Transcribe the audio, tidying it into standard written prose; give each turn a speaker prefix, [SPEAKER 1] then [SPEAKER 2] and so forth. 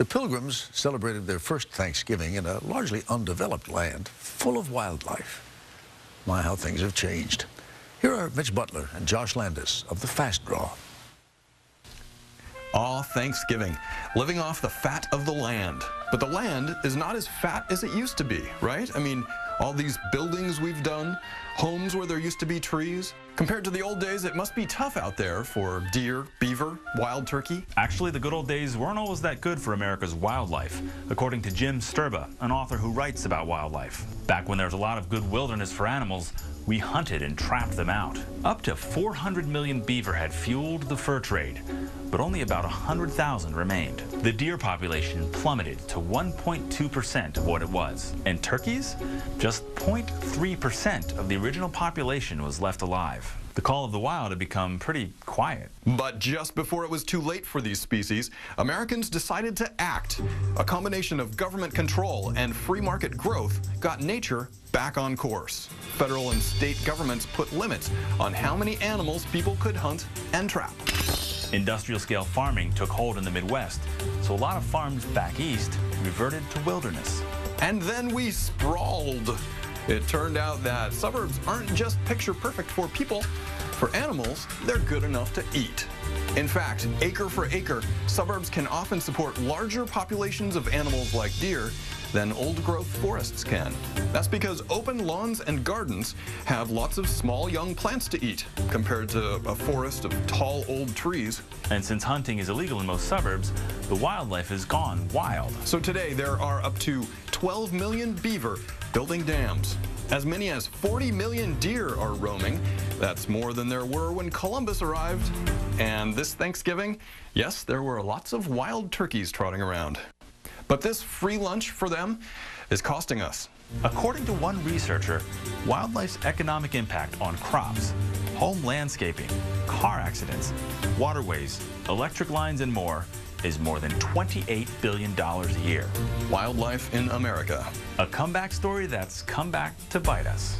[SPEAKER 1] The Pilgrims celebrated their first Thanksgiving in a largely undeveloped land full of wildlife. My, how things have changed. Here are Mitch Butler and Josh Landis of the Fast Draw.
[SPEAKER 2] Aw, Thanksgiving, living off the fat of the land. But the land is not as fat as it used to be, right? I mean, all these buildings we've done, homes where there used to be trees. Compared to the old days, it must be tough out there for deer, beaver, wild turkey.
[SPEAKER 3] Actually, the good old days weren't always that good for America's wildlife, according to Jim Sturba, an author who writes about wildlife. Back when there was a lot of good wilderness for animals, we hunted and trapped them out. Up to 400 million beaver had fueled the fur trade, but only about 100,000 remained. The deer population plummeted to 1.2% of what it was, and turkeys? Just 0.3% of the original population was left alive. The call of the wild had become pretty quiet.
[SPEAKER 2] But just before it was too late for these species, Americans decided to act. A combination of government control and free market growth got nature back on course. Federal and state governments put limits on how many animals people could hunt and trap.
[SPEAKER 3] Industrial-scale farming took hold in the Midwest, so a lot of farms back east reverted to wilderness.
[SPEAKER 2] And then we sprawled. It turned out that suburbs aren't just picture-perfect for people. For animals, they're good enough to eat. In fact, acre for acre, suburbs can often support larger populations of animals like deer than old-growth forests can. That's because open lawns and gardens have lots of small young plants to eat, compared to a forest of tall old trees.
[SPEAKER 3] And since hunting is illegal in most suburbs, the wildlife has gone wild.
[SPEAKER 2] So today there are up to 12 million beaver building dams. As many as 40 million deer are roaming. That's more than there were when Columbus arrived. And this Thanksgiving, yes, there were lots of wild turkeys trotting around. But this free lunch for them is costing us.
[SPEAKER 3] According to one researcher, wildlife's economic impact on crops, home landscaping, car accidents, waterways, electric lines, and more is more than $28 billion a year.
[SPEAKER 2] Wildlife in America.
[SPEAKER 3] A comeback story that's come back to bite us.